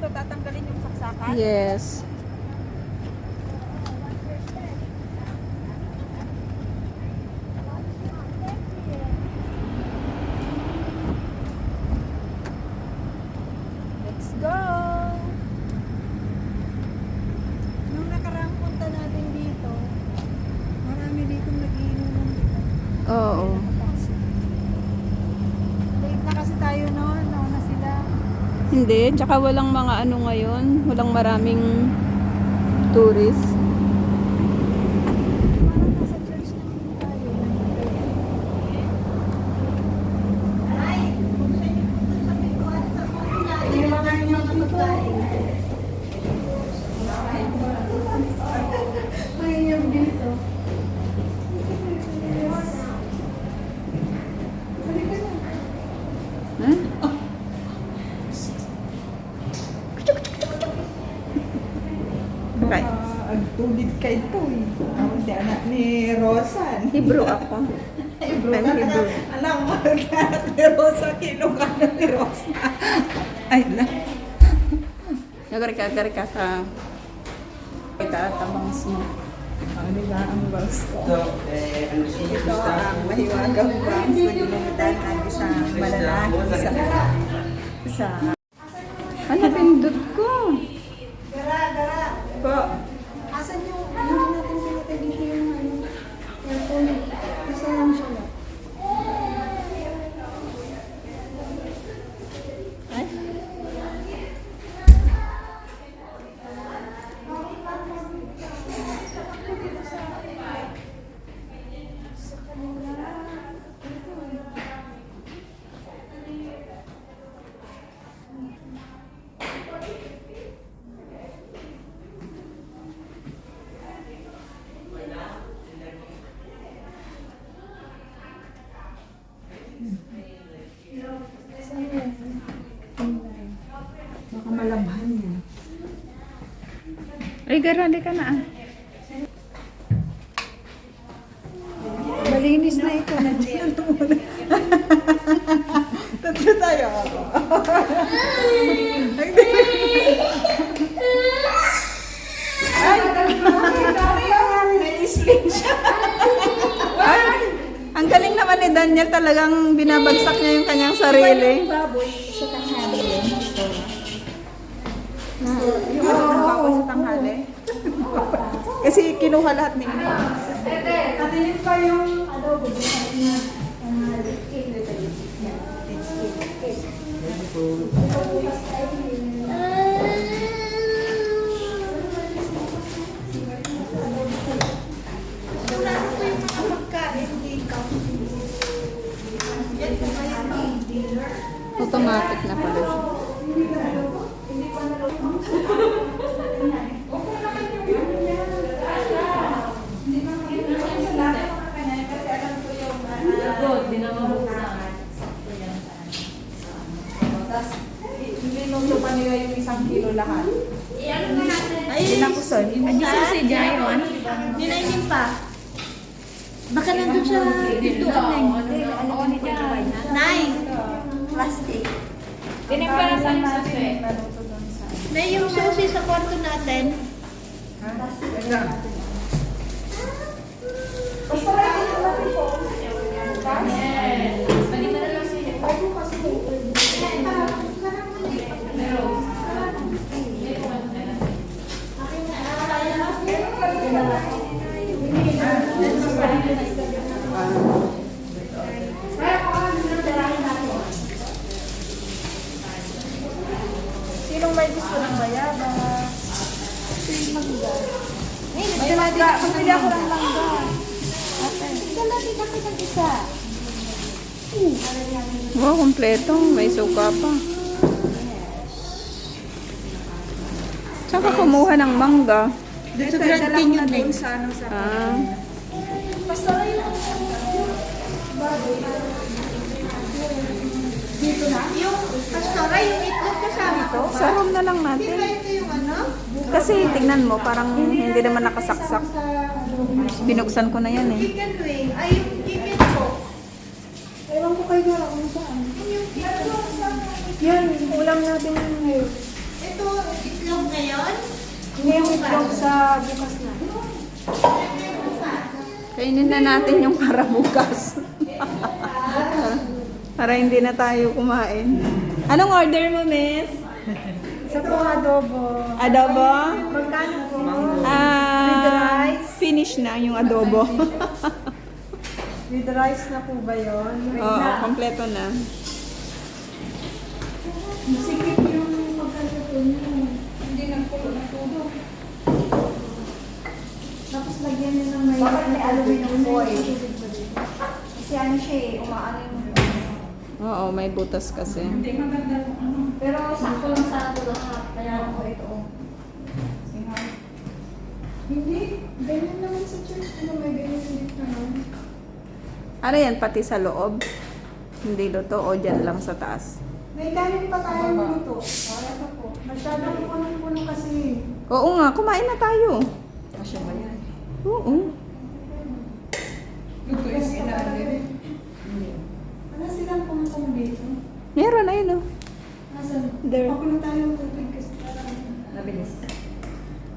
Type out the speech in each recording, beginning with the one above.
to, tatanggalin yung saksakan? Yes. Let's go! Nung nakaraang punta natin dito, marami ditong nagiinuman dito. Oo. Late na kasi tayo noon, nauna sila. Hindi, tsaka walang mga ano ngayon, walang maraming tourist. Parang nasa church na din tayo. Yung mga inyong kapagkain. May inyong dito. Halika na. Huh? Okay. Ang tulid ka ito eh. Ang di anak ni Rosan. Hebrew ako. Hebrew I'm ka Hebrew. alam mo, anak ni Rosa, kinukano ni Rosa. Ay na. Nagarika ka. Ito tabang mo. Ano ba ang bangs ko? Ano si Ito ang mahiwagang bangs na ginamitan ng isang malalaki sa Ano pindot ko? Gara. Po. Asan yung hindi natin pinatay dito yung ano? Yung ulit. Kasi lang siya lang. Ay? Baka malabhan niya. Ay, garali ka na. Malinis na ito. Nandiyan tumula. Tatlo tayo. Ay! Na-sling siya. Ay, ang galing naman ni Daniel, talagang binabagsak niya yung kanyang sarili. Baboy sa tanghali. Yung baboy sa tanghali. Kasi kinuha lahat ni Ina. Katilin pa yung adobo. Automatic na pala siya. Niluto pa nila yung 1 kilo lahat. Ay, Pinakuson. gusto si Jairon. Ninainin pa. Baka nandun siya dito Nay, plastic. Tinimpa na sa susi. Nay, yung susi sa kwarto natin. Basta rin ito natin po. Sinong may gusto ng bayaba? May mangga. Pumili ako ng mangga. Ikaw natin ako ng isa. Wow, kompleto. May suka pa. Saan ka kumuha ng mangga? Dito sa Grand Canyon din. din. Sa ano sa... Ah, Basta rin yung... Dito na? Yung pastora, yung itlog kasama ko. sa room na lang Di ba natin. ito yung ano? Kasi tignan mo, parang hindi naman nakasaksak. Sa adobo. Binuksan ko na yan eh. Chicken wing. Ay, yung chicken po. Ewan ko kayo kung saan. Yung chicken. Yan, ulam natin ngayon. Ito, Hindi yung itlog sa bukas na. Kainin na natin yung para bukas. Para hindi na tayo kumain. Anong order mo, miss? Sa po adobo. Adobo? Magkano po? Ah, With rice? finish na yung adobo. With rice na po ba yun? Oo, kompleto na. Sikip yung pagkakato niyo. Hindi nagpulo na tulo. Tapos lagyan niyo ng may... Bakit may aluminum foil? Kasi ano siya eh, umaano yung... Oo, may butas kasi. Pero sakto lang sana ito lahat. Kaya ako ito. Hindi. Ganyan naman sa church. Ano may ganyan dito naman? Ano yan, pati sa loob? Hindi luto o dyan lang sa taas? May kanin pa tayo luto. Ito po. Masyadong punong-puno kasi. Oo nga, kumain na tayo. Masya ba yan? Oo. Luto is ilalim. Ano silang pungkong dito? Meron na yun, oh. Nasaan? There. Pakulo tayo ng tubig kasi parang... Nabilis.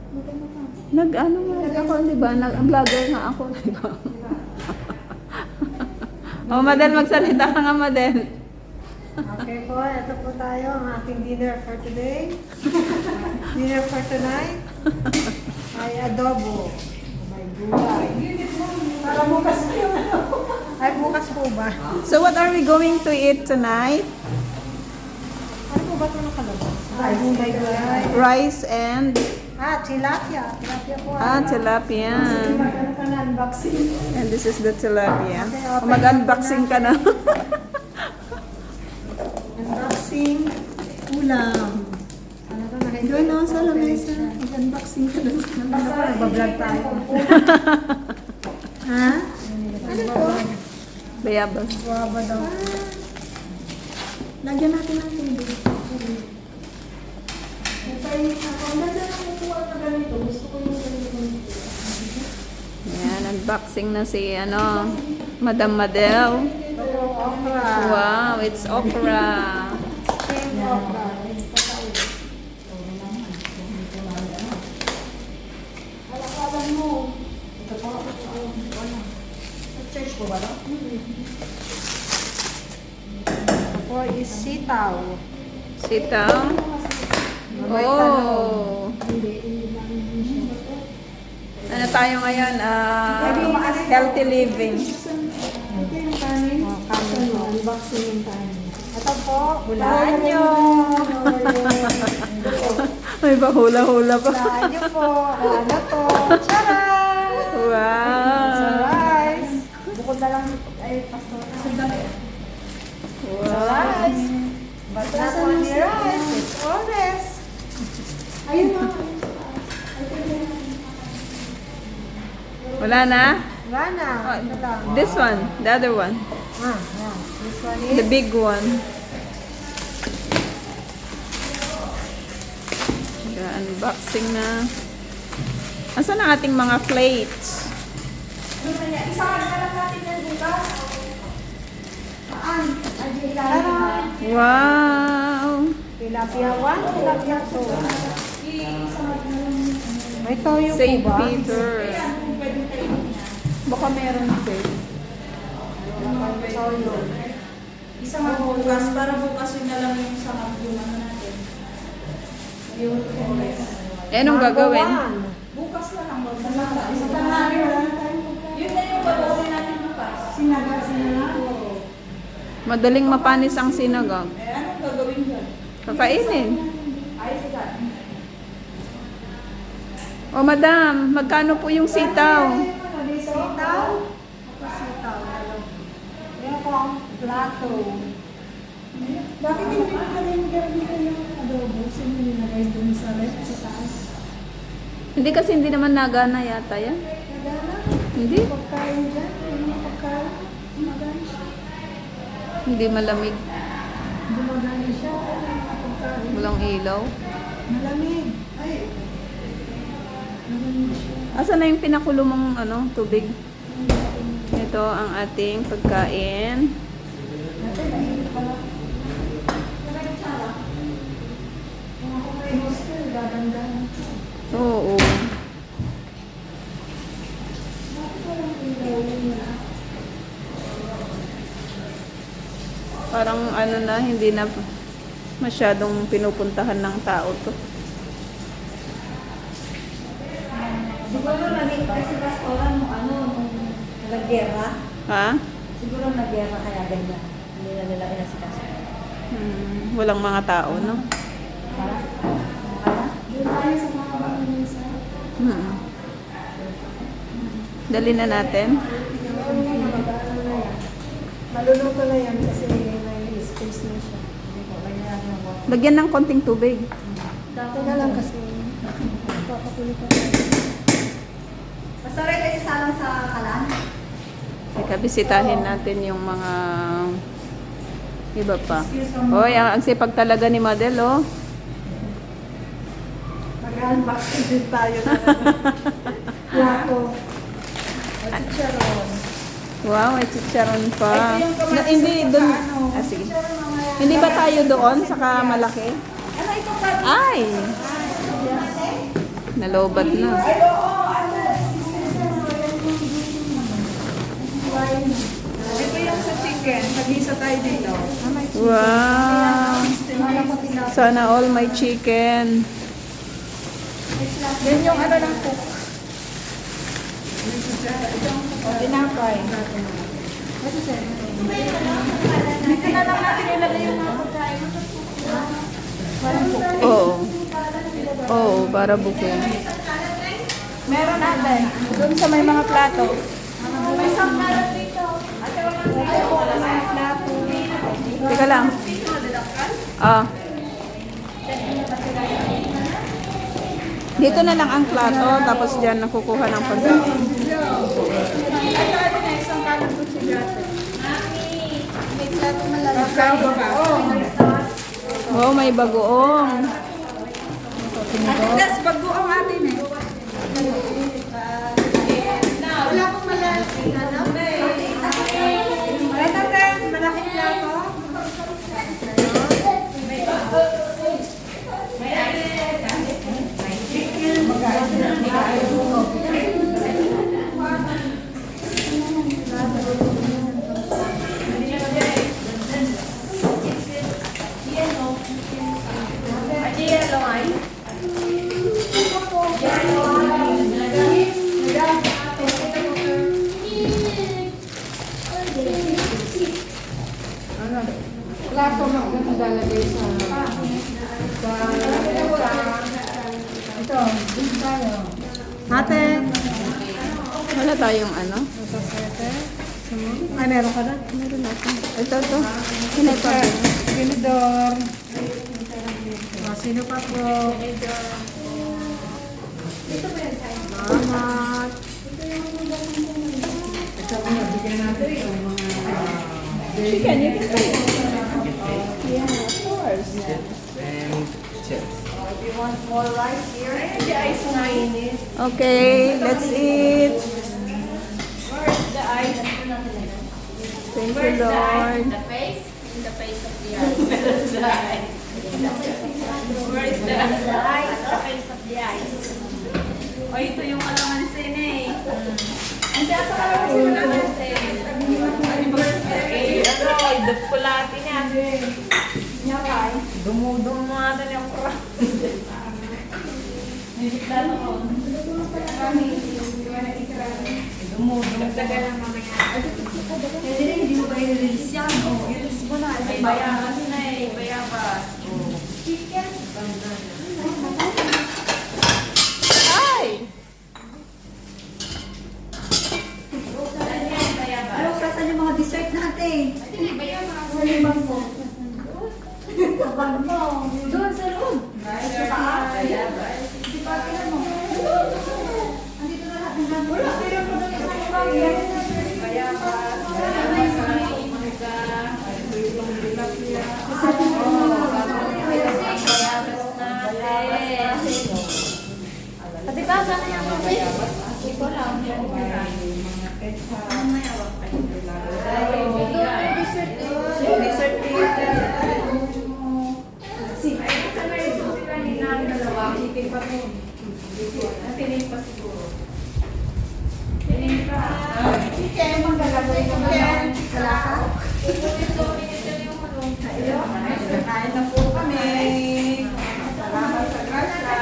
Luto mo pa. Nag-ano nga ako, di ba? Nag-vlogger nga ako, di ba? Oh, Madel, magsalita ka nga, Madel. Okay po, ito po tayo ang ating dinner for today. Dinner for tonight ay adobo. May gulay. Para bukas yun. Ay, bukas po ba? So, what are we going to eat tonight? Ano po ba ito nakalabas? Ay, gulay. Rice and... Tilapia. Tilapia po. tilapia. Magkano ka na unboxing? And this is the tilapia. Okay, open Mag-unboxing ka na. Unboxing. Ulam. Ano ba? Doon no, sa lamesa. Mag-unboxing ka doon. Nagbablog tayo. Ha? Ano po? Bayabas. Guwaba daw. Lagyan natin ng tubig. Ang ganda na kukuha na ganito. Gusto ko yung ganito. Ayan, unboxing na si, Madam Madel. Ito, okra. Wow, it's okra. Steamed okra. Alakalan mo. Ito po. Sa church po ba ito? Ito po is sitaw. Sitaw. May talong. Oh. Hindi namin siya. Ano tayo ngayon? Healthy living. Ito yung kanin. Kanin. Unboxing yung kanin. Ito po. Bulanyo. May bahula-hula pa. Bulanyo po. Ano po. Charan! Wow. Rice. Bukod na lang ay pastor. Wow. Basta po ni rice. It's oras. Ayun na. Wala na? Wala na. Ito lang. This one, the other one. Yeah. This one The is big one. Unboxing na. Asan ang ating mga plates? Wow! tilapia 1, tilapia 2. May toyo po St. ba? Peter. Baka meron din. Toyo. Isa nga bukas, para bukas yun na lang yung sa yung ano natin. Yung Eh, anong gagawin? bukas na lang, wag na lang. Sa tanghali, yun na yung gagawin natin bukas. Sinaga. Madaling mapanis ang sinagag. Eh, anong gagawin dyan? Kakainin. Ay, sige. O madam, magkano po yung sitaw? Sitaw? Sitaw. Yan po ang plato. Bakit hindi ko na rin dito yung adobo? Sino nilagay dun sa left sa taas? Hindi kasi hindi naman nagana yata yan. Nagana? Hindi. Pagkain dyan? Yung pagkain? Magana siya. Hindi malamig. Gumagana siya. Pagkain. Walang ilaw. Malamig. Ay. Malamig siya. Asan na yung pinakulo mong tubig? Ito ang ating pagkain. Kung ako may hostel, gagandahan. Oo. Parang ano na, hindi na masyadong pinupuntahan ng tao to. Siguro naging kasi pastoran nung nung naggera. Ha? Siguro naggera kaya ganyan. Hindi na nila inasikaso. Walang mga tao, no? Para? Doon tayo sa mga kabanganisa. Dali na natin. Maluluto na yan kasi may space na siya. Hindi ko kaya na water. Lagyan ng konting tubig. Dati na lang kasi papakulit ako. Pastoran kasi salang sa kalan. Teka, bisitahin natin yung mga iba pa. Oy, ang sipag talaga ni Madel, oh. Mag-unboxing din tayo na plato. At chicharon. Wow, may chicharon pa. Ito yung kamatis Na, hindi, at doon. saka ano. Ah, sige. Chicharon mamaya. Hindi ba tayo doon, saka malaki? Ano ito pa? Ay! Nalobat na. Ay, oo. Ito yung sa chicken. Pag-isa tayo dito. Wow! Sana all my chicken. Yan yung ano ng cook. O, tinapay. Dito na lang natin ilagay yung mga pagkain. Parang cook. Oo. Oo, para booking. Meron natin. Doon sa may mga plato. May isang kalat dito. Wala mga plato. Teka lang. Ah. Dito na lang ang plato, tapos dyan nakukuha ng pagkain. Ay, ano na, isang kalat doon si Jate. May plato malaki. Oh, may bagoong. That's bagoong atin eh. Wala akong malaking ano? Wala natin, malaking plato. Plato maglalagay sa ito, dito tayo. Ate! Wala tayong ano? Ito, sete. Ay, meron ka na? Meron natin. Ito. Hinipag. Pinidor. Sino pa po? Salamat. Ito mo, bigyan natin itong mga Chicken, you can take. Yeah, of course. And chips. You want more rice here? The ice mainit. Okay, let's eat. Where's the ice? Thank you, Lord. The face? In the face of the ice. Where's the ice? Where's the ice? The face of the ice. O, ito yung kalamansi na eh. Ang data kalamansi na kalamansi. Happy birthday. Ano, idupkulati niya. Niya kay. Dumudong mo natin yung crap. Niliplan ako. Dumudong. Dagdagan lang mamaya. Hindi mo ba i-release yan? I-release mo na. May bayabas na eh. Bayabas. Chicken. Ay! Ano, saan yung mga dessert natin? Wala bang mo? Sabang mo. Doon sa room. Sa taas. Di ba, tinan mo? Andito na lahat ng gamit. Wala, pero mo doon sa mga bayabas. Pati ba, sana yung mga bayabas? Ito lang. Chicken, magagawin ko na lang. Kalaka. Kain na po kami. Salamat sa grasya.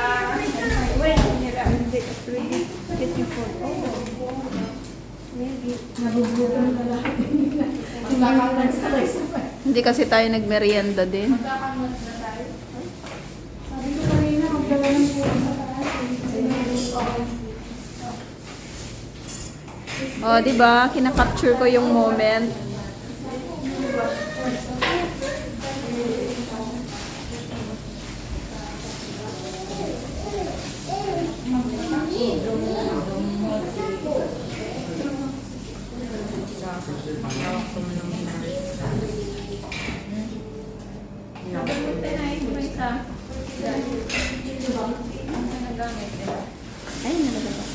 Hindi kasi tayo nagmerienda din. Oh, di ba? Kina-capture ko yung moment. Ay, nalagay.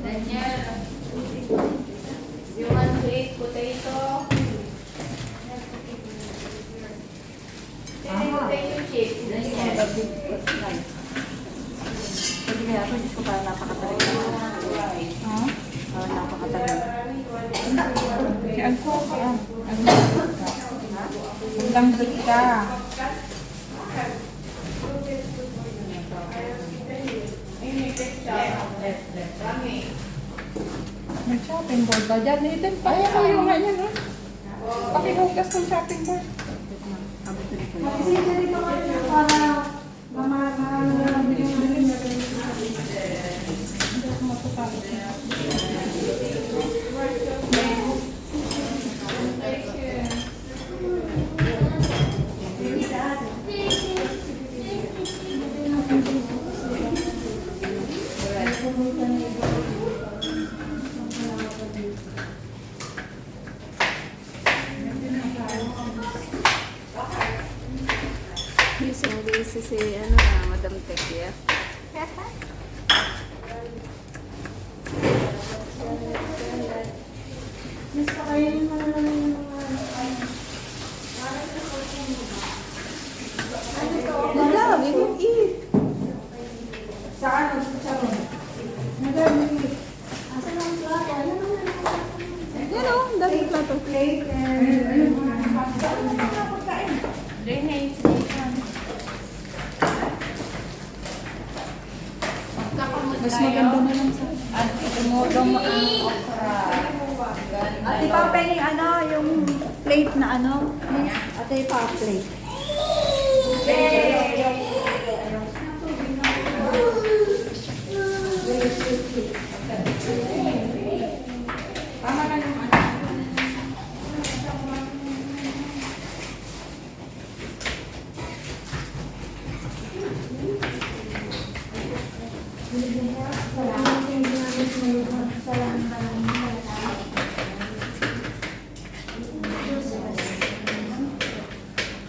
Daniel, you want to eat potato? Potato chips. Daniel. Kaya ako, Diyos ko, parang napakatagal. Parang napakatagal. Ako, ang ka. Nag-shopping board ba dyan? Nathan, kaya ko yung ganyan, ha? Pakihugas ng shopping board. Kasi dali pa kayo para mamamabiling na rin. Busy si ano na, Madam Tekia. Mas pakainin mo na lang yung mga Madam, you can eat. sa ano, sa ano. Madami. Asan ang plato? Ano naman ang plato? Yan o, ang dami plato. Plate and pasta. Ano naman ang pagkain? Mas maganda na lang sa... At tumulong ang okra. Ate pa penny, ano, yung plate na ano? Ate pa plate. Tama na yung ano.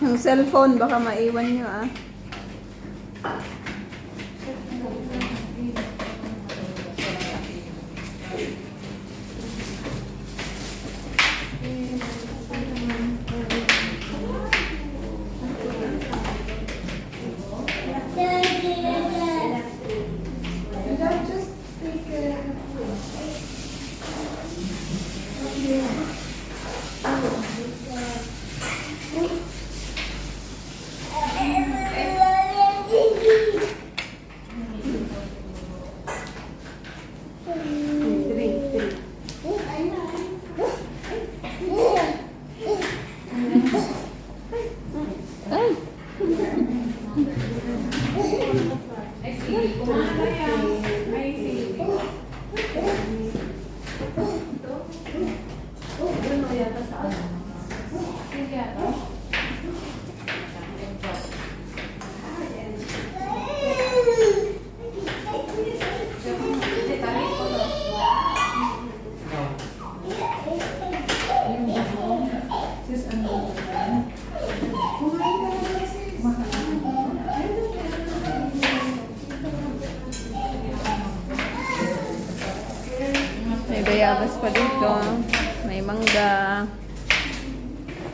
Yung cellphone, baka maiwan nyo ah. Just take Ay! May bayabas pa dito. May mangga.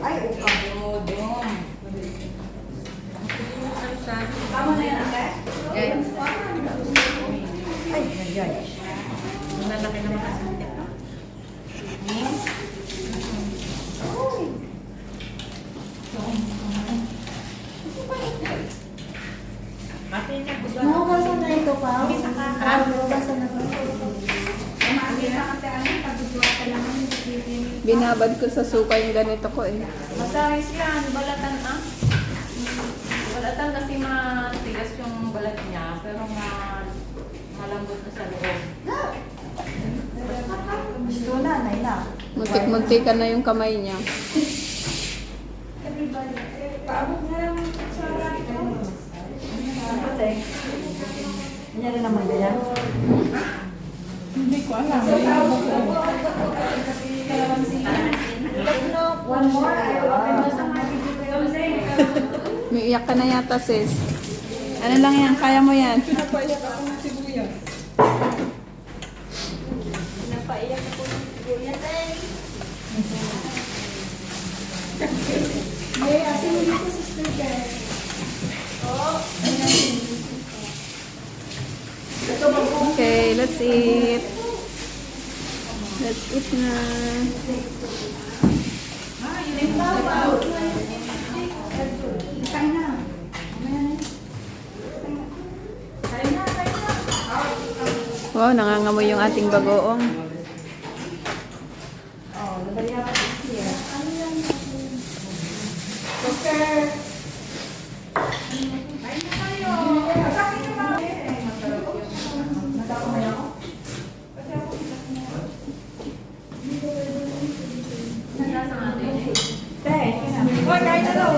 Ay, Doon. Tama na yan, ate? Ay, nandiyan. Lalaki naman kasi ito. Ate, nagbuduan. Naubasan na ito pa. Ha? Naubasan na ito. Binabad ko sa suka yung ganito ko eh. Masayos yan, balatan ah. Balatan kasi matigas yung balat niya, pero malambot na sa loob. Gusto na, nay na. Muntik-muntikan na yung kamay niya. Paabot na lang sa ate. Hindi rin naman ganyan. Hindi ko alam. One more. May iyak ka na yata, sis. Ano lang yan? Kaya mo yan. Pinapaiyak ako ng sibuyas May asin dito sa sticker. Okay, let's eat. Let's eat na. Kain na. Wow, nangangamoy yung ating bagoong. Oh, nabalihan ka siya. Ano yan? Doctor. Kain na kayo. Kain na ba? Nagkakamay ako. Hoy, kain na daw.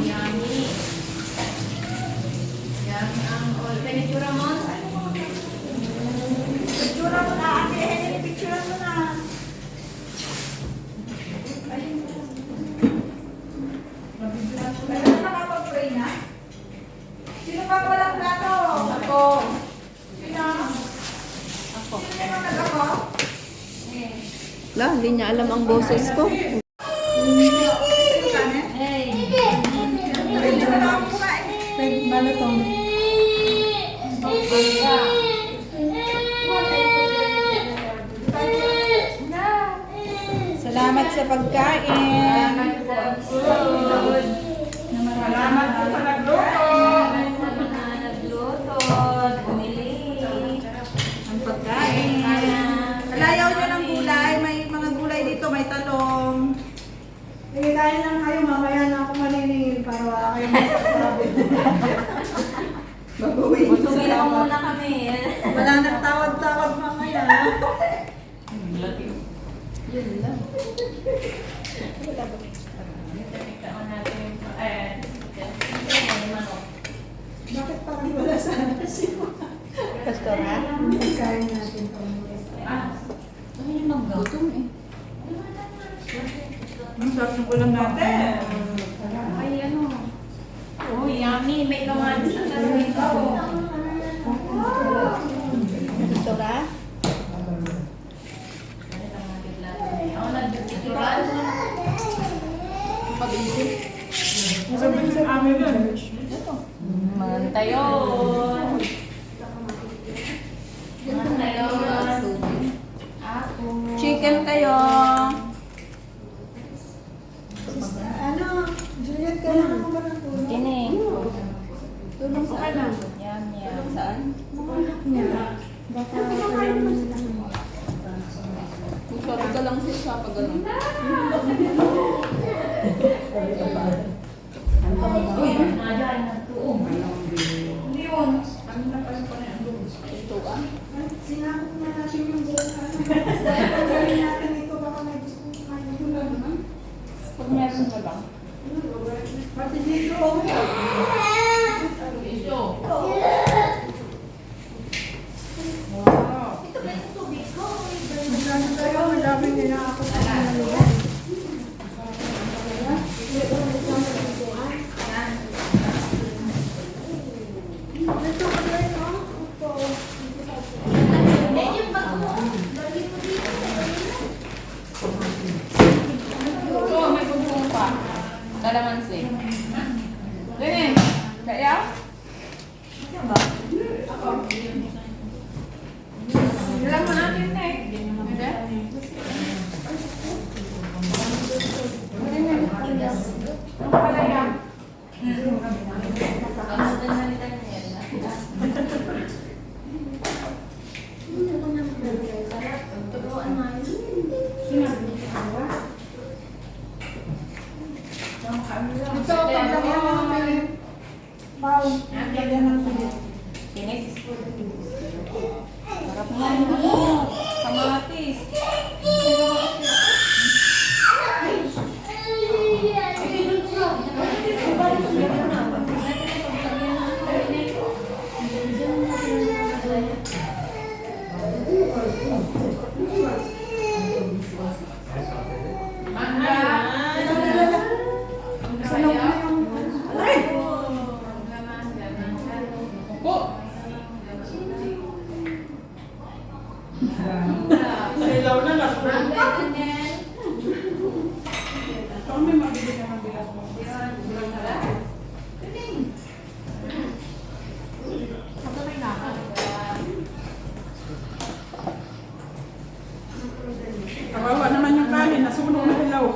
Yummy. Yummy ang all. Pinitsura mo? Picture mo na, ate Henry. Picture mo na. Meron nakapag-pray na? Sino pa walang plato? Ako. Sino? Ako. Sino naman nag-ako? La, hindi niya alam ang boses ko. Hey. Hindi mo na ako kumain. Malutong. Salamat sa pagkain. Salamat po sa nagluto. Nagluto. Bumili. Ang pagkain. Alayaw niyo ng gulay. May mga gulay dito. May talong. Sige, kain lang kayo. Mamaya na ako maniningil para wala kayong masasabi. Babawi. Busugin mo muna kami. Wala nang tawad-tawad mamaya. Yun lang. Tignan natin yung manok. Bakit parang wala sana siya? Pastor, ha? Kain natin po. Gutom eh. Ang sarap ng ulam natin. Ay, ano? Oh, yummy. May kamatis na talaga ito. Pastor, ha? Ako nag-titural. Pag-isip. Sabi sa amin church. Manta yun. Manta yun. Ako. Chicken kayo. Ano? Juliet, kailangan mo ba ng tulong? Kining. Tulong sa alam. Yum, yum. Saan? Mga anak niya. Baka kailangan mo lang. Masarap ka lang siya pag gano'n. Uy, nadaan na tuong. Hindi yun. Ito ah. Sinakot na natin yung buong ano. Gawin natin ito. Baka may gusto ko kayo. Wala naman. Pag meron na lang. Pati dito. Magkano tayo? Madaming nila ako sa mga lugar. Pao, lagyan ng pilit. Sarap nga yung ano, kamatis. Kawawa naman yung kanin, nasunog na hilaw.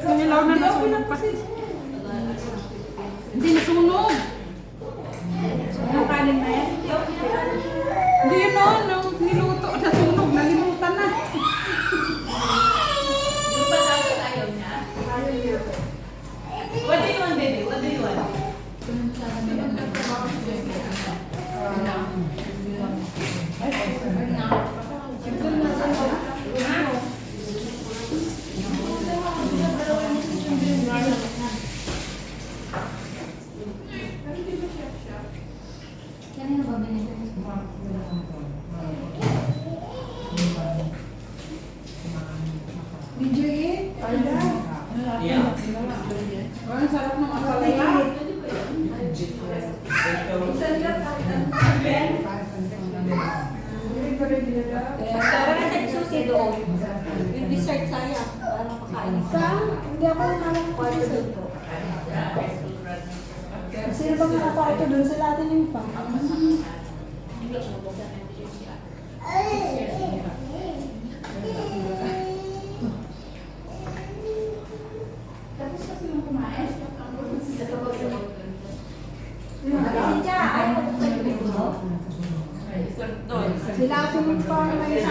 Yung hilaw na nasunog pa. Hindi nasunog. Yung kanin na yan? Hindi yun noon, nung niluto, nasunog, nalimutan na. Yung ba dapat ayaw niya? What do you want, baby? What do you want? Video it? Panda? Yeah. Ang sarap ng asalaya. Tara na sa susi doon. Yung dessert saya. Para makain. Hindi ako naman kwarto dito. Sino bang nakakwarto doon sa latin yung pa? Sila ako yung pa may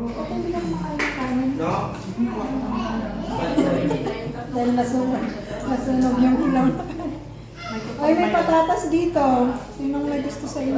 okay, hindi lang makain kanin. No? Dahil nasunog yung ilaw na kanin. Ay, may patatas dito. Sinong may gusto sa inyo?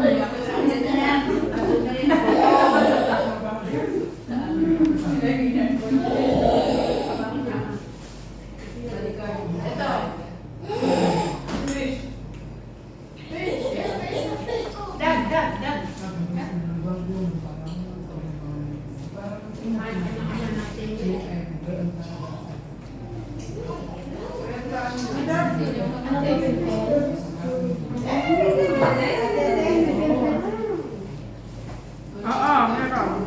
Oo, meron.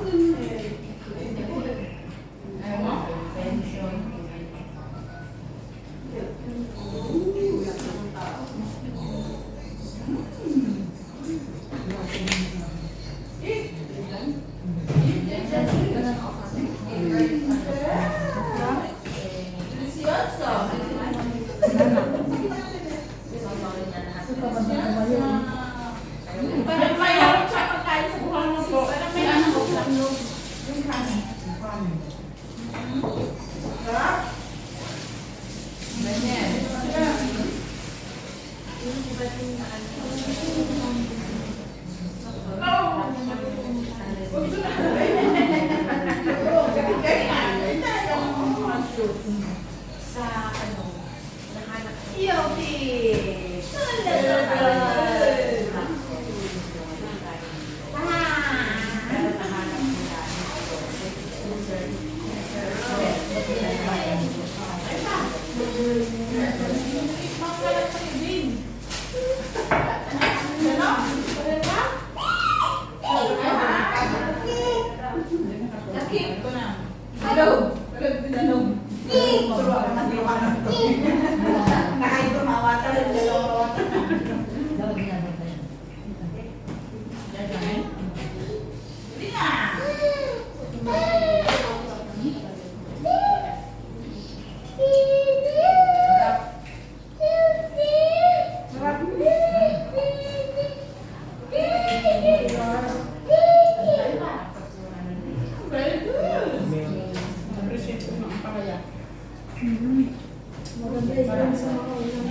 Parang mayroon siya pagkain sa buhay mo po. Parang may ano ko. kaya? Maganda yun sa mga ulam.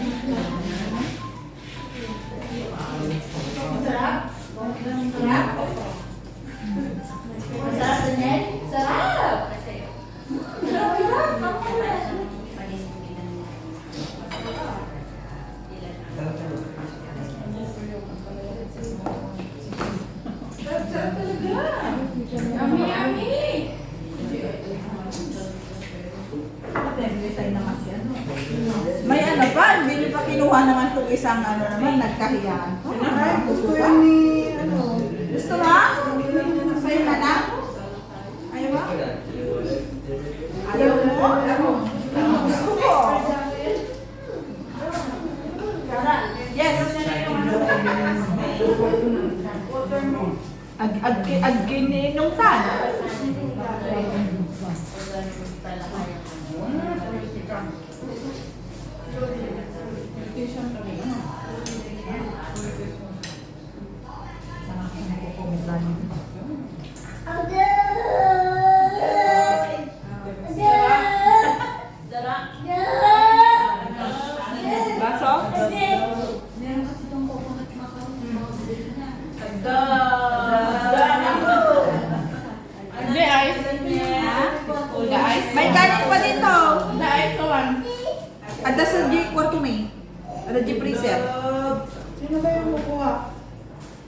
Sarap? Sarap? Masarap din yan? Sarap! Yummy, yummy! May ano pa, hindi niyo pa kinuha naman itong isang ano naman, nagkahiyaan pa. Ay, gusto yan ni, ano, Gusto mo? Sa'yo na lang? Ayaw mo? Ayaw mo? Gusto ko. Yes. Ag-gininong tan. Baso? Hindi, ice. The ice. May kanin pa dito. The ice one. Ada sa G4 may. Ada G freezer. sino ba yung kukuha?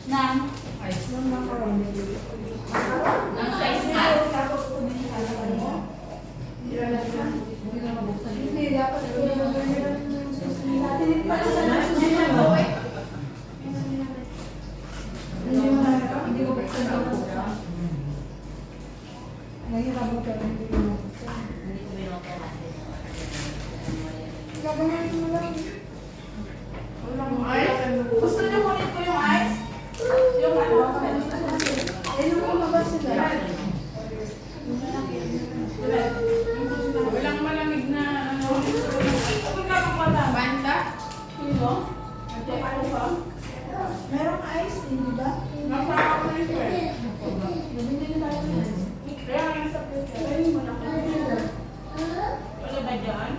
Nang. Ng macaroni. Ang size mat. Hindi, dapat ito yung hindi ko buksan ito. Nahihirap mo ka rin. Gagawin mo lang. Gusto niyo kunin ko yung ice? Yung ano? Yung lumabas sila. Walang malamig na ano. Banda? Tulo? Ano ba? Merong ice, hindi ba? Nasa ako na ito eh. Kaya nga sa wala ba dyan?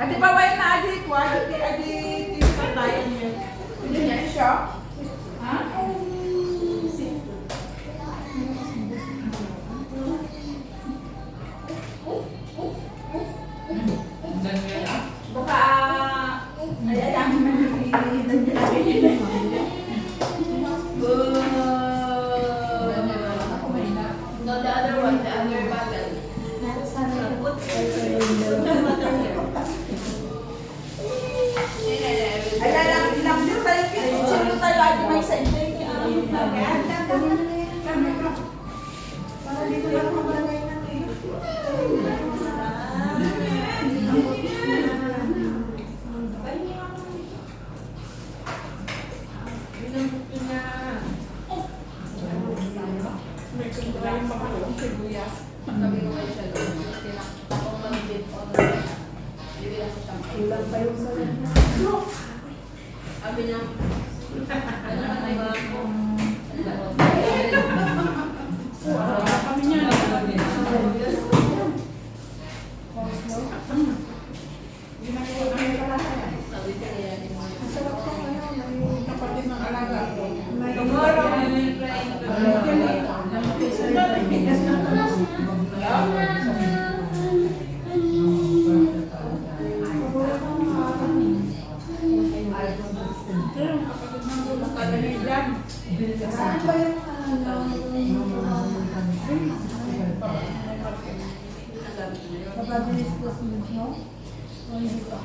Ate pa ba na adi ko? Adi tispa tayo niyo. Hindi niya siya? Ha? Baka ayan No, the other one, the other bottle. Alam din tayo picture tayo adi may sa inyo. Para dito lang mabalagay natin. May kundra yung makulong sibuyas. Kulang pa yung salat na. Sabi niya, ano na ba ako? Kami niya. Sabi ko niya, Masarap pa may Kapatid ng alaga ko. may Saan ba yung Kapag-inis ko sa mo? O hindi pa?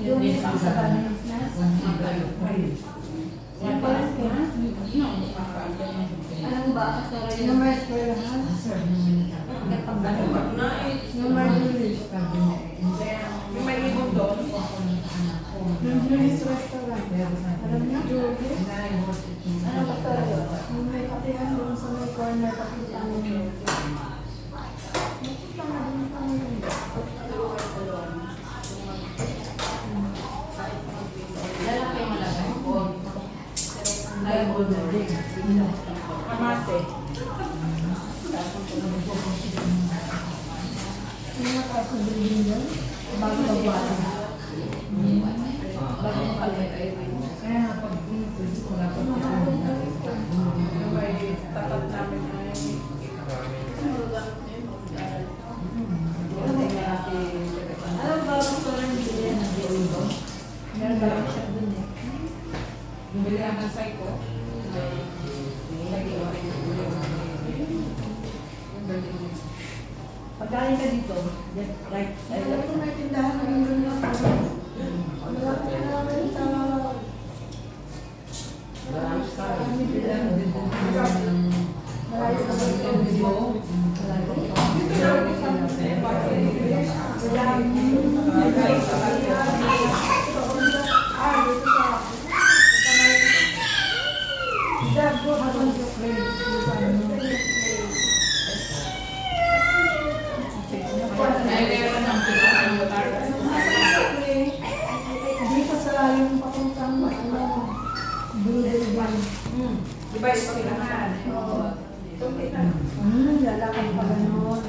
Yung sa kanis na? Yung pares ka na? Alam ba? Yung may eskwelahan? Yung may Julius? Yung may ibon doon. Yung Julius restaurant? Alam niyo? Julius? Ano ba tayo? Yung may kapihan doon sa may corner pakita mo. Amate. sa building yun. Bago magwala. Bago makalagay. Kaya nga pag pwede ko na Tapat namin ay alam ba kung parang bili na dito? Meron ba lang siya dun eh? bumili ang ng psycho. Pagkain ka dito, left, right, side. Alam ko may tindahan ng yung lang. Malapit na namin sa... Marami sa akin. Malayo ka ba ito? Dito sa yung papuntang building. Diba yung pakilahan? Lalakad pa gano'n.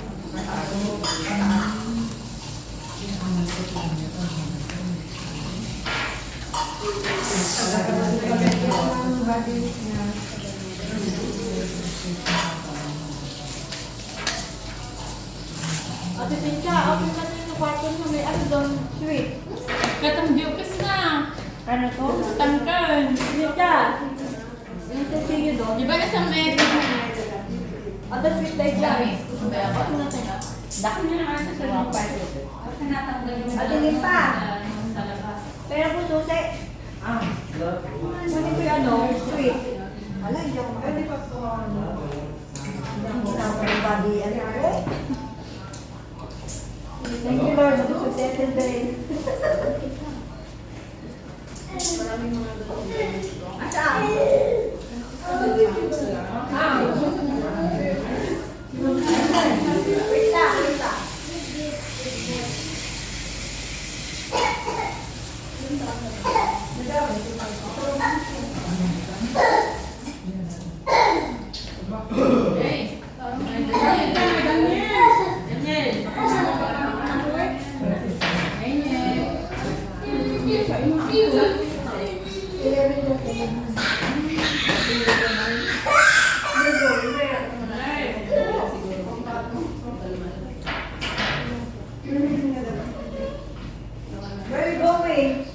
Ate Cynthia, open na ito yung kwarto niyo. May ano doon, sweet. Katang biyokis na. Ano to? Tangkan. Cynthia! Yung sisiyo doon. Diba nasa med? Ate sweet like dami. Open natin. Dako niya naman sa sarili. Ate Limpa! Pero po susi. Kunin ko yung ano, sweet. Ala, hindi ako pwede pa ito. Hindi ako body. Ano ko? Thank you Lord. Successful din. Asaan? Wait lang, wait lang. Where are you going?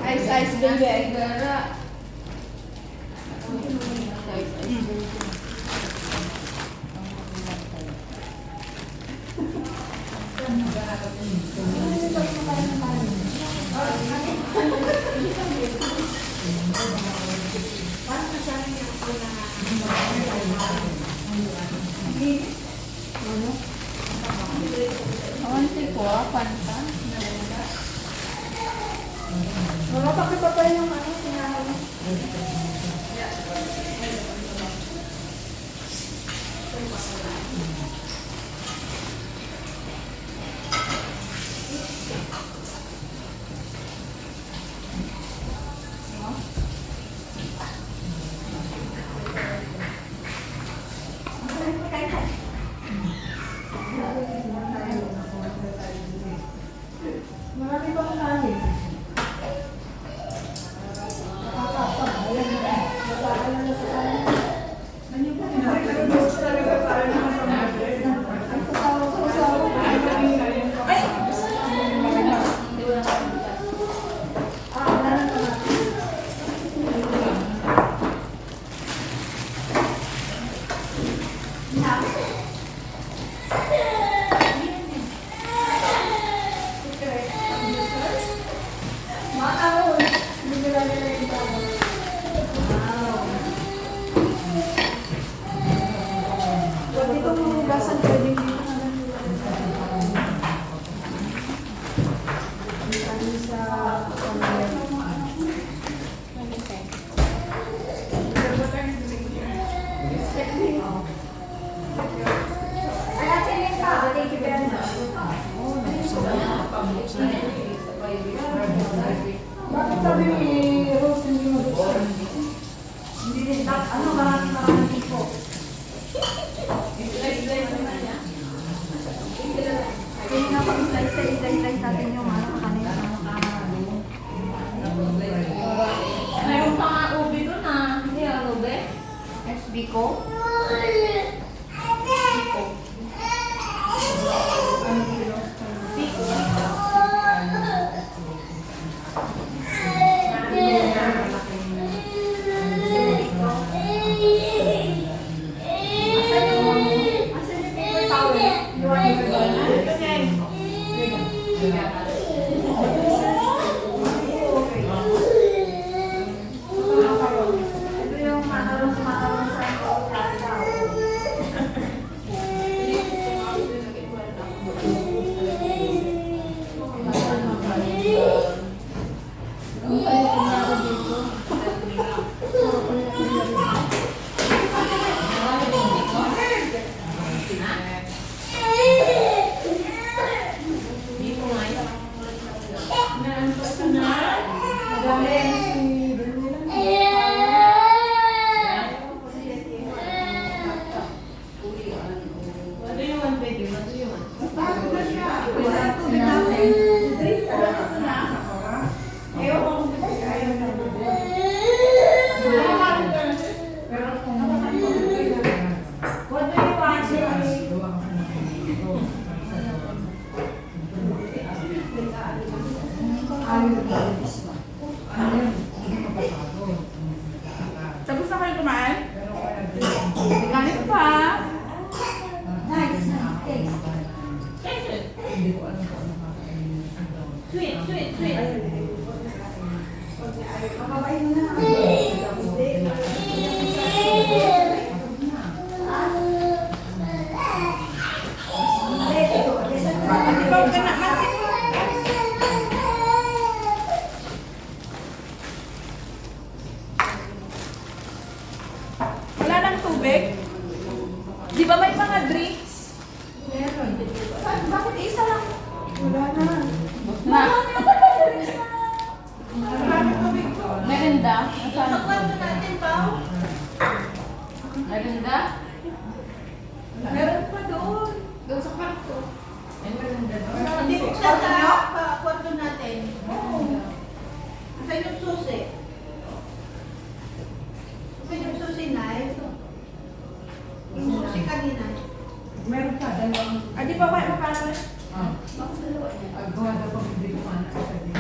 Ice, ice, baby. Awan ko, panta. Mga pakipatay yung ano, sinahan. Marami pa kanin. Nakakapag. Ayan na. Ano, marami po. Kaya nga pag-slice natin yung kanina. Mayroon pa nga ubi doon ah. Hindi ang ube. SB ko. Ito yung makarong sa Tapos na kayo kumain? Ganit pa. Sweet, sweet, sweet. Ikaw ka na, Mati. Wala nang tubig? Di ba may mga drinks? Bakit isa lang? Wala na. Na. Merenda. Sa kwarto natin ba? Merenda? Meron pa doon. Doon sa kwarto. Hindi ko siya sa kwarto natin. Asan yung susi? Asan yung susi na? Yung susi kanina. Meron pa, dalawang. Ah, di ba may makano? Gawa daw pag hindi ko anak sa din.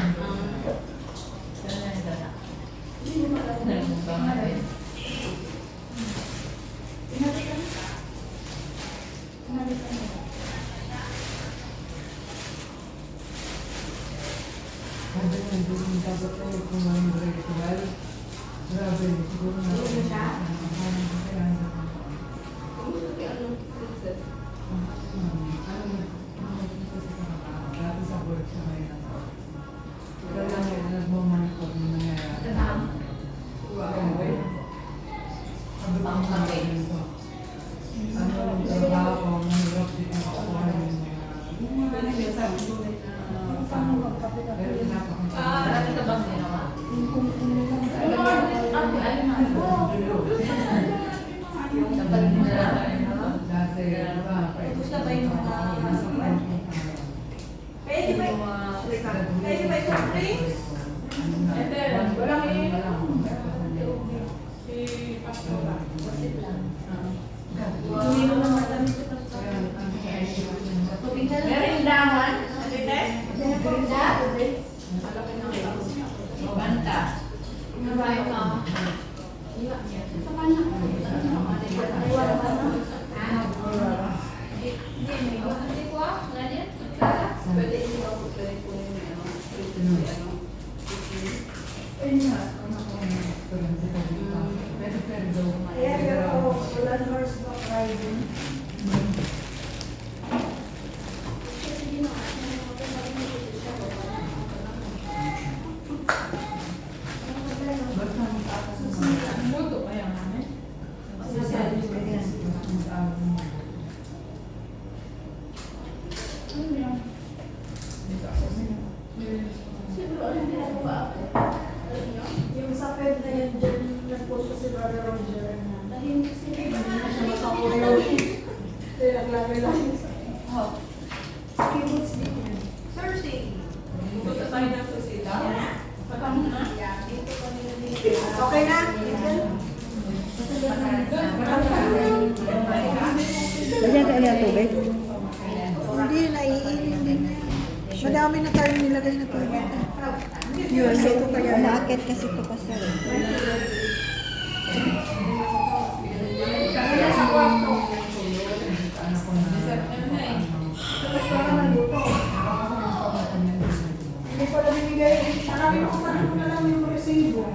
Sabi nga, doon dapat tayo kumain ng ritual. Grabe, siguro na. Marami ka bang ginawa? Gusto ba yung mga... Pwede ba yung... Pwede ba yung soft drinks? Walang si Pastora. Hindi ko na madami sa pastor. Tubig na lang. Merindahan? Merinda? Banta. Merinda ka. Area of Landmarks of Riding. Muto kaya namin. Thursday. Punta tayo na sa sila. Okay na? Lagyan ka ulit tubig? Hindi, naiinig din yan. Madami na tayong nilagay na tubig. Yun, ito kaya. Naakit kasi ito pa sir. Hindi ko lang binigay. Sabi ko na lang yung resibo.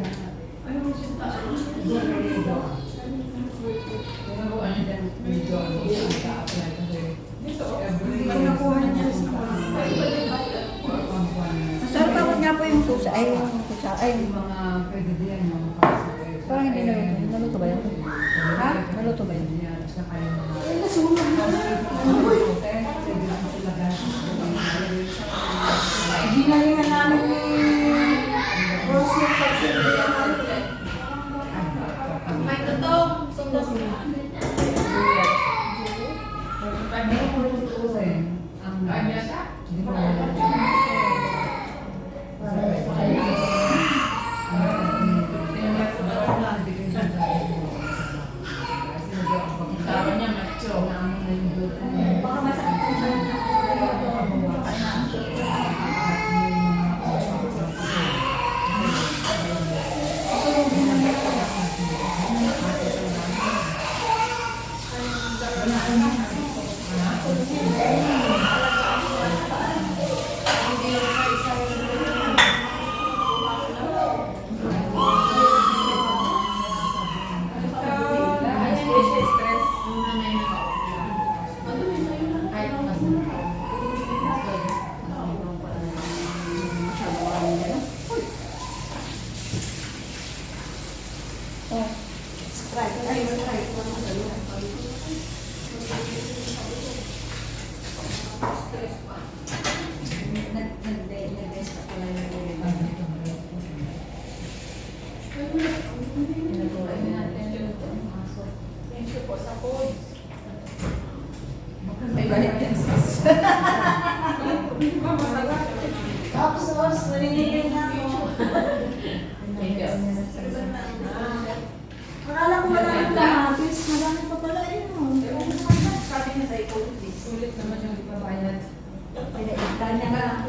Sir, tawag niya po yung susa, ay yung kusa, ay parang hindi naluto. Naluto ba yan? Ha? Naluto ba yan? Ginalingan namin ni Rose yung pagsimulan. May tutong. Tapos, naninigay na ako. Akala ko wala nang kamatis. Marami pa pala yun. Sabi niya sa ipultis. Sulit naman yung ipabayad. Pinaitan niya nga.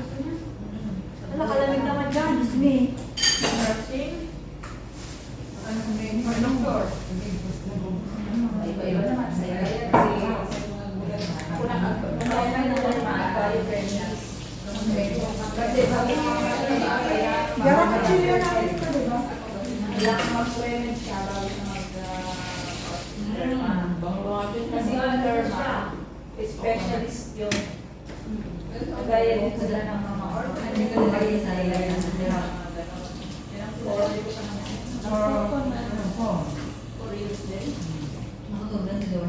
Wala, kalamig naman dyan, Diyos me. Ano kung may doktor? Iba-iba naman. Saya Gara ka chile na ulit ka, di ba? Kasi derma, specialist yun. Kagaya din sila ng mga Hindi ko lagay sa ilalim.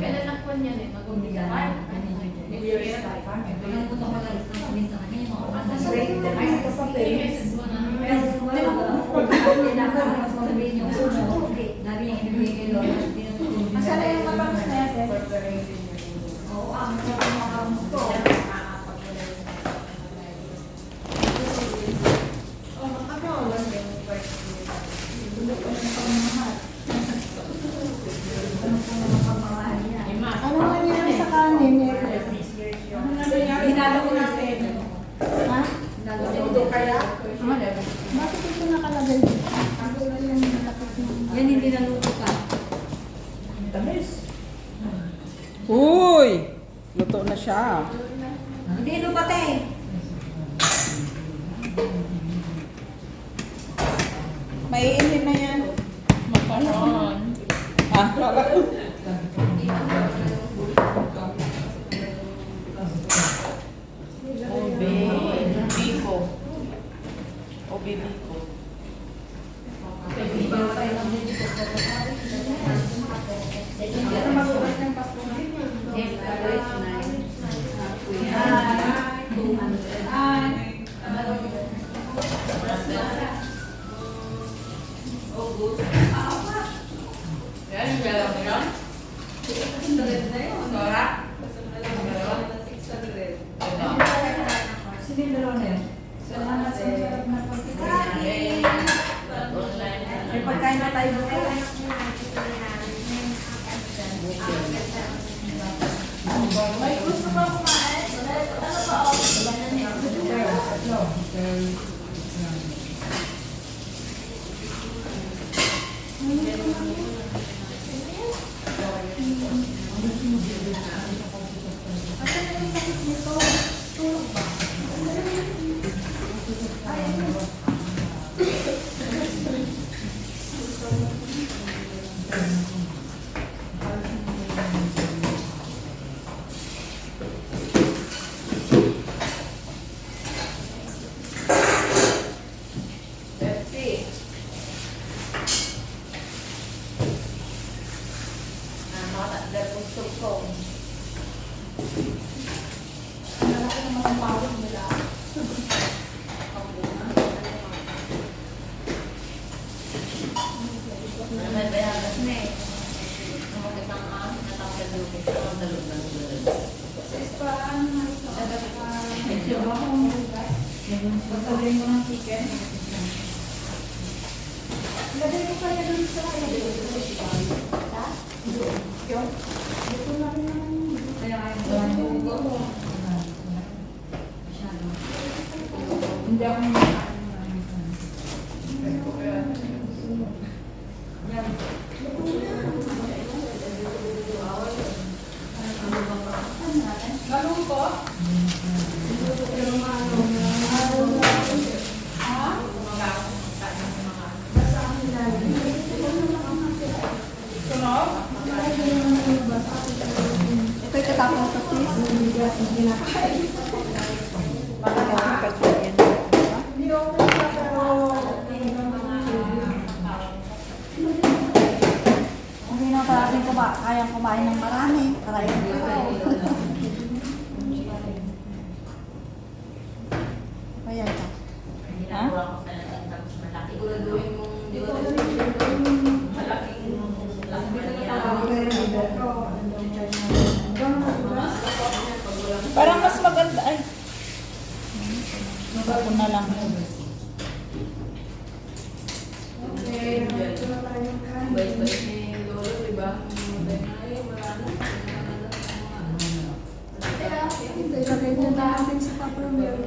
Kailan nakon yan eh? Mag-umigaan. New Year's Eve. Masala yung mabangos na yan, sir. Oo, ang mga gusto. Ano nga yan sa kanin? Hinalo ko natin. Ha? Ito kaya? Bakit ito nakalagay dito? Ang gulo yung malapit ng... Yan hindi naluto pa. Tamis. Uy! Luto na siya. Hindi ito pati. Maiinhin na yan. Makaroon. Ah, wala. Biko. O bibiko. Sige, dalawa na yun. Salamat sa sarap na pagkain. May pagkain na tayo bukas. May gusto ba kumain? Ano ba? Pepsi. Makatagdag kong sukong. Malaki naman ang pawag nila. May bayagas na eh. Namakitang natanggalugin sa mga dalog-dalog. Pagkawin mo ng chicken. Lagay ko kaya dun sa Hindi ako Galong ko? Sunog? Ito'y katapang sa sis. Hindi kinakain. Magandang katulad yan. Hindi ako pero Hindi na parating kayang kumain ng marami. Karayan dito. Kaya ito. Ginagawa ko sa tapos malaki. Siguraduhin mong malaking Parang mas maganda. Ay. Ako na lang. bait-bait ni Lolo, diba? ilagay mo natin sa Tupperware.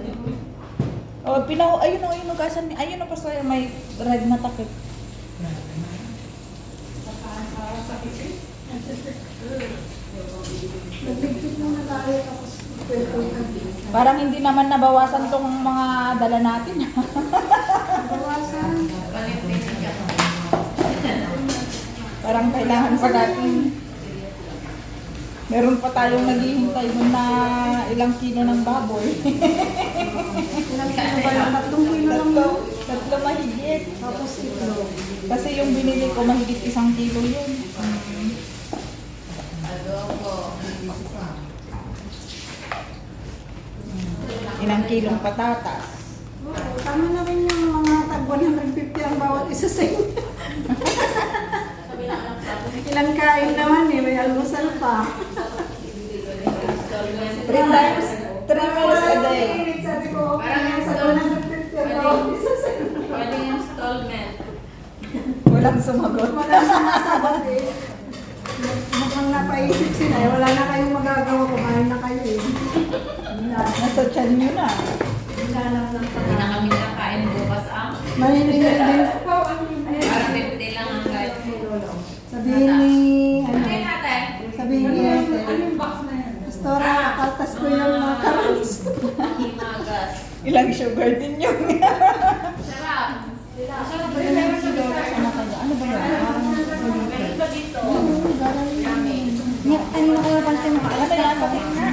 Oh, ayun o, nugasan ni, ayun o pa sa'yo, may red na takip. Nagligpit mo na tayo tapos Parang hindi naman nabawasan tong mga dala natin. bawasan. Parang kailangan pa natin. Meron pa tayong naghihintay nun na ilang kilo ng baboy. Ilang kilo ba yung 3 kilo lang daw? Tatlo mahigit. Tapos itlog. Kasi yung binili ko mahigit 1 kilo yun. Ilang kilong patatas. Oo, tama na rin yung mga tag 150 ang bawat isa sa inyo. Ilang kain naman eh, may almusal pa. 3 times, 3 meals a day. Sabi ko, okay na sa 150 ang bawat isa sa inyo. Pwede yung installment. Walang sumagot. Wala sumasagot eh. Mukhang napaisip sila eh, wala na kayong magagawa, kumain na kayo eh. Nasa tiyan nyo na. Hindi na kami nakain bukas Mahilig din. Para 50 lang ang guys. Sabihin ni, Okay natin. sabihin ni Anong box na yan? Pastora, kaltas ko yung mga karams. Himagas. Ilang sugar din yun. Sarap. Ano ba yan? Meron pa dito. Ano ko napansin mo? Ano yan? Bakit nga?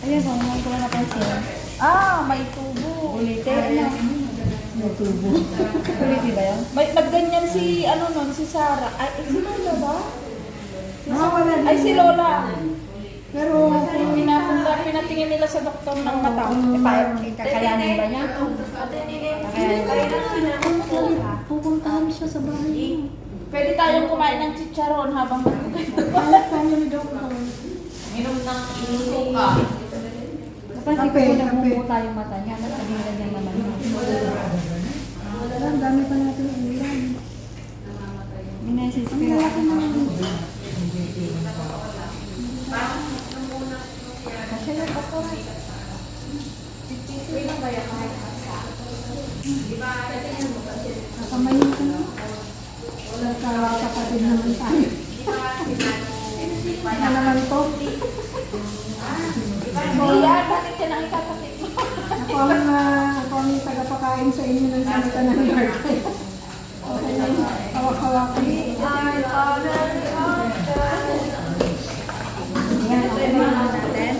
Ayun po, hindi ko napansin. Ah, may tubo. May tubo. Kuliti ba yan? May nagganyan si ano nun, si Sarah. Ay, si Lola ba? Nakawala din. Ay, si Lola. Pero, Pinatingin nila sa doktor ng mata. Kakayanin ba niya? Kakayanin ba niya? pupuntahan siya sa bahay. Pwede tayong kumain ng chicharon habang Kahit tayo ni Doktor. inom ng suka. Napansin ko Kape, na kape. bumubuta yung mata niya. Nasabihan niya naman. Ang dami pa natin ulam. Minesis ko Ang yun. lalaki naman. Kasi yung ako. Nakamayin ka na. Kapatid naman tayo. Ano naman to? Yan, bakit yan ang ikakapit mo? Ako ang tagapakain sa inyo ng salita ng Lord. Okay lang. Hawak-hawakan. Yan, ito yung mga natin.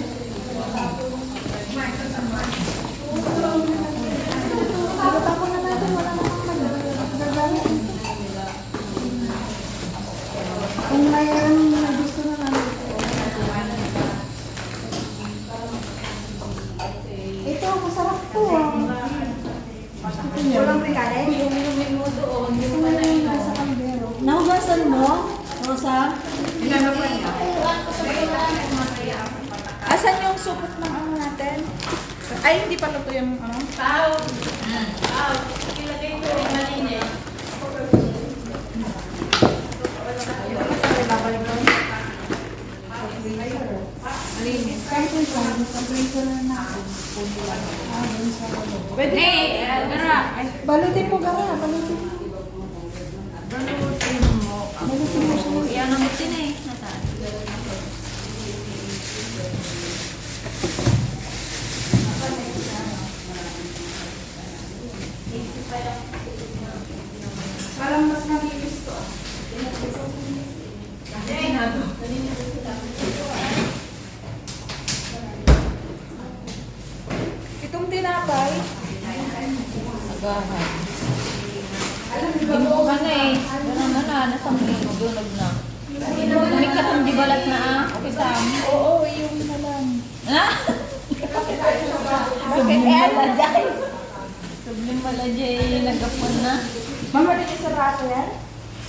Tapos na natin, wala namang magagamit. Kung mayroon na gusto na namin. Ito, masarap to ah. Walang regale. Inumin mo doon. Ito na yung nasa kaldero. Nahugasan mo, Rosa? Ilan pa niya? Asan yung supot ng ano natin? Ay, hindi pa luto yung ano? Pao. Pao. Ilagay ko rin malinis. Malinis. Kahit yung sa prito na natin. Pwede. Hey, Gara. Balutin mo gara, balutin mo. Balutin mo. Balutin mo siya. Yan ang butin eh. Nasaan? Parang mas malinis to. Itong tinapay, Agahan. Ginuha na eh. Ganun na na. Nasa mga dunog na. Umikat ang di balat na ah. Okay sa amin. oo, yung nalang. Ha? Sublim malajay. Sublim malajay. Nagapon na. Mamalinis sa rato yan?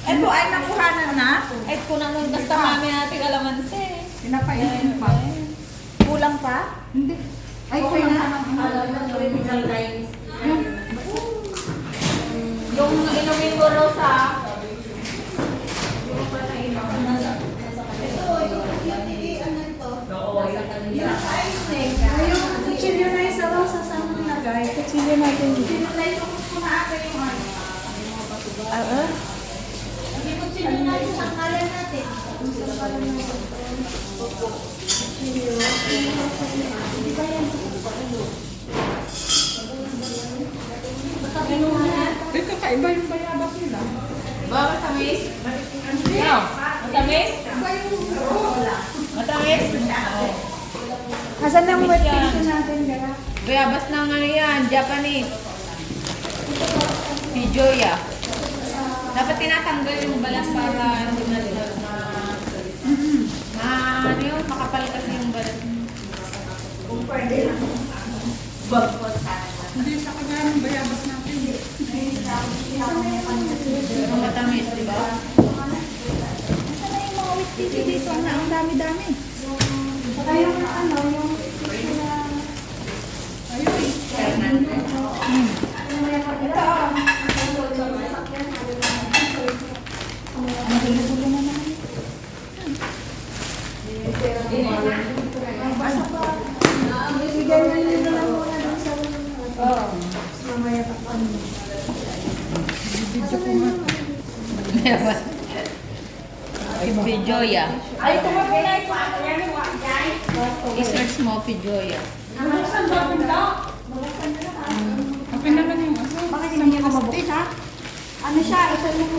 Ito ay nakuhanan na. Ay, kung ano basta mami natin kalamansi. Pinapainin pa. Kulang pa? Hindi. Ay, okay na. Yung inumin mo, Rosa. Ayun, kutsilyo na isa raw sa sama nilagay. Kutsilyo natin dito. Eh, kakaiba yung bayabas nila. Ba, matamis? No. Matamis? Matamis? Asan ang wet tissue natin, gara? Bayabas ng ano yan, Japanese. Pijoya. Dapat tinatanggal yung balat para hindi na ano yun, makapal kasi yung balat. Kung pwede lang. Hindi sa kagaya ng bayabas natin. Matamis, di ba? Saan na yung mga wet tissue dito? Ang dami-dami. Saka yung ano, yung tissue na... Ibigay na nila lang muna dun sa... Oo. Mamaya pa ano. Pijoya. Ay, ito mo muna ito. I-search mo, Pijoya. Okay naman yung aso. Bakit hindi niya ka mabuksa? Ano siya? Ito yung